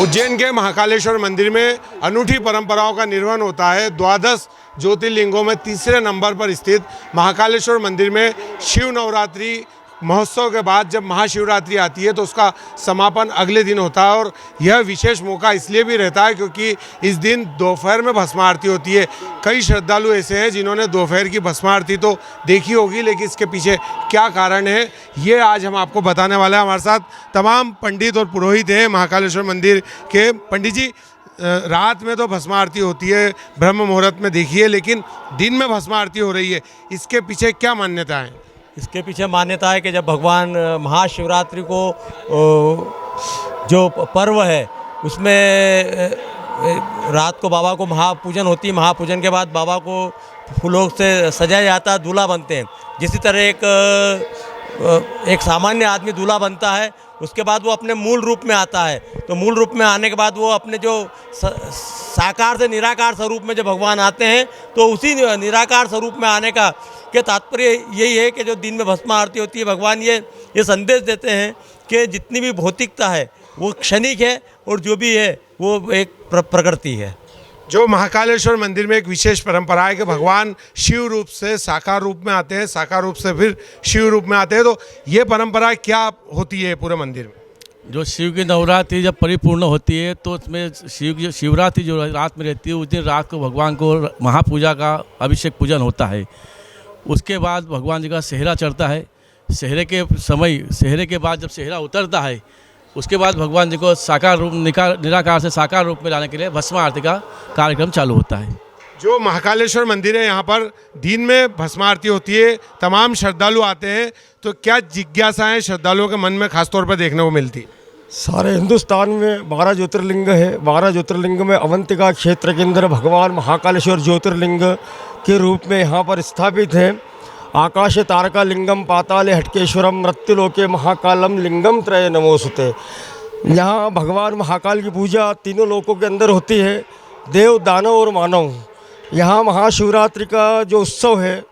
उज्जैन के महाकालेश्वर मंदिर में अनूठी परंपराओं का निर्वहन होता है। द्वादश ज्योतिर्लिंगों में तीसरे नंबर पर स्थित महाकालेश्वर मंदिर में शिव नवरात्रि महोत्सव के बाद जब महाशिवरात्रि आती है तो उसका समापन अगले दिन होता है। और यह विशेष मौका इसलिए भी रहता है क्योंकि इस दिन दोपहर में भस्म आरती होती है। कई श्रद्धालु ऐसे हैं जिन्होंने दोपहर की भस्म आरती तो देखी होगी, लेकिन इसके पीछे क्या कारण है ये आज हम आपको बताने वाले हैं। हमारे साथ तमाम पंडित और पुरोहित हैं महाकालेश्वर मंदिर के। पंडित जी, रात में तो भस्म आरती होती है, ब्रह्म मुहूर्त में देखी है, लेकिन दिन में भस्म आरती हो रही है, इसके पीछे क्या मान्यता है? इसके पीछे मान्यता है कि जब भगवान महाशिवरात्रि को जो पर्व है उसमें रात को बाबा को महापूजन होती है। महापूजन के बाद बाबा को फूलों से सजाया जाता है, दूल्हा बनते हैं। जिसी तरह एक सामान्य आदमी दूल्हा बनता है, उसके बाद वो अपने मूल रूप में आता है। तो मूल रूप में आने के बाद वो अपने जो साकार से निराकार स्वरूप में जब भगवान आते हैं तो उसी निराकार स्वरूप में आने का के तात्पर्य यही है कि जो दिन में भस्म आरती होती है, भगवान ये संदेश देते हैं कि जितनी भी भौतिकता है वो क्षणिक है और जो भी है वो एक प्रकृति है। जो महाकालेश्वर मंदिर में एक विशेष परंपरा है कि भगवान शिव रूप से साकार रूप में आते हैं, साकार रूप से फिर शिव रूप में आते हैं। तो ये परंपरा क्या होती है पूरे मंदिर में? जो शिव की नवरात्रि जब परिपूर्ण होती है तो उसमें शिवरात्रि जो रात में रहती है उस दिन रात को भगवान को महापूजा का अभिषेक पूजन होता है। उसके बाद भगवान जी का सेहरा चढ़ता है। सेहरे के बाद जब सेहरा उतरता है उसके बाद भगवान जी को साकार रूप निराकार से साकार रूप में लाने के लिए भस्म आरती का कार्यक्रम चालू होता है। जो महाकालेश्वर मंदिर है यहाँ पर दिन में भस्म आरती होती है, तमाम श्रद्धालु आते हैं, तो क्या जिज्ञासाएं श्रद्धालुओं के मन में खासतौर पर देखने को मिलती? सारे हिंदुस्तान में 12 ज्योतिर्लिंग है। 12 ज्योतिर्लिंग में अवंतिका क्षेत्र के अंदर भगवान महाकालेश्वर ज्योतिर्लिंग के रूप में यहाँ पर स्थापित है। आकाशे तारका लिंगम पाताले हटकेश्वरम मृत्युलोके महाकालम लिंगम त्रय नमोस्तुते। यहाँ भगवान महाकाल की पूजा तीनों लोकों के अंदर होती है, देव दानव और मानव। यहाँ महाशिवरात्रि का जो उत्सव है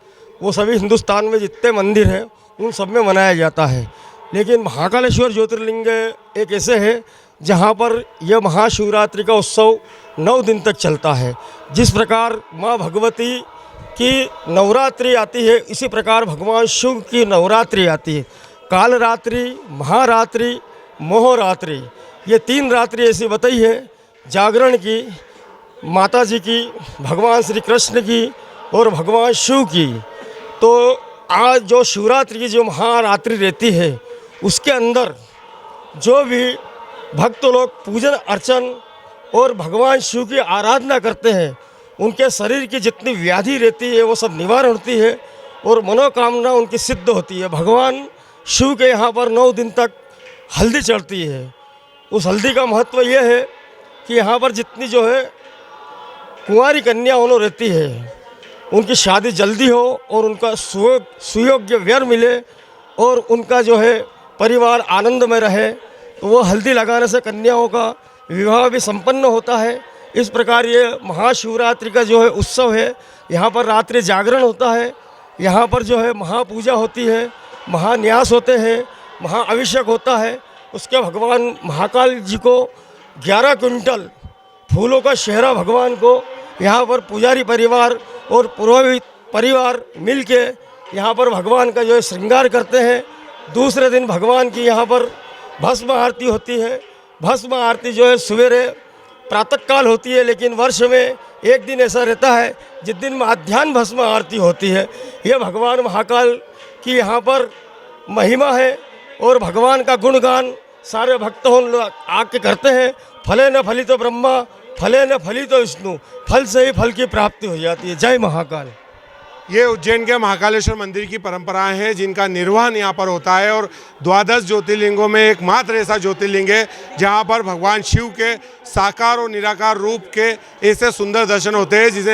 वो सभी हिंदुस्तान में जितने मंदिर हैं उन सब में मनाया जाता है। लेकिन महाकालेश्वर ज्योतिर्लिंग एक ऐसे है जहाँ पर यह महाशिवरात्रि का उत्सव 9 दिन तक चलता है। जिस प्रकार माँ भगवती की नवरात्रि आती है इसी प्रकार भगवान शिव की नवरात्रि आती है। कालरात्रि, महारात्रि, मोहरात्रि, ये 3 रात्रि ऐसी बताई है जागरण की, माता जी की, भगवान श्री कृष्ण की और भगवान शिव की। तो आज जो शिवरात्रि की जो महारात्रि रहती है उसके अंदर जो भी भक्त लोग पूजन अर्चन और भगवान शिव की आराधना करते हैं उनके शरीर की जितनी व्याधि रहती है वो सब निवारण होती है और मनोकामना उनकी सिद्ध होती है। भगवान शिव के यहाँ पर 9 दिन तक हल्दी चढ़ती है। उस हल्दी का महत्व ये है कि यहाँ पर जितनी जो है कुंवारी कन्या उन्होंने रहती है उनकी शादी जल्दी हो और उनका सुयोग्य वर मिले और उनका जो है परिवार आनंद में रहे, तो वो हल्दी लगाने से कन्याओं का विवाह भी संपन्न होता है। इस प्रकार ये महाशिवरात्रि का जो है उत्सव है। यहाँ पर रात्रि जागरण होता है, यहाँ पर जो है महापूजा होती है, महान्यास होते हैं, महाअभिषेक होता है। उसके भगवान महाकाल जी को 11 क्विंटल फूलों का सेहरा भगवान को यहाँ पर पुजारी परिवार और पुरोहित परिवार मिल के यहाँ पर भगवान का जो है श्रृंगार करते हैं। दूसरे दिन भगवान की यहाँ पर भस्म आरती होती है। भस्म आरती जो है सवेरे प्रातःकाल होती है, लेकिन वर्ष में एक दिन ऐसा रहता है जिस दिन मध्याह्न भस्म आरती होती है। यह भगवान महाकाल की यहाँ पर महिमा है और भगवान का गुणगान सारे भक्तों आके करते हैं। फले न फलितो ब्रह्मा, फले न फलितो विष्णु, फल से ही फल की प्राप्ति हो जाती है। जय महाकाल। ये उज्जैन के महाकालेश्वर मंदिर की परंपराएं हैं जिनका निर्वहन यहाँ पर होता है और 12 ज्योतिर्लिंगों में एकमात्र ऐसा ज्योतिर्लिंग है जहाँ पर भगवान शिव के साकार और निराकार रूप के ऐसे सुंदर दर्शन होते हैं जिसे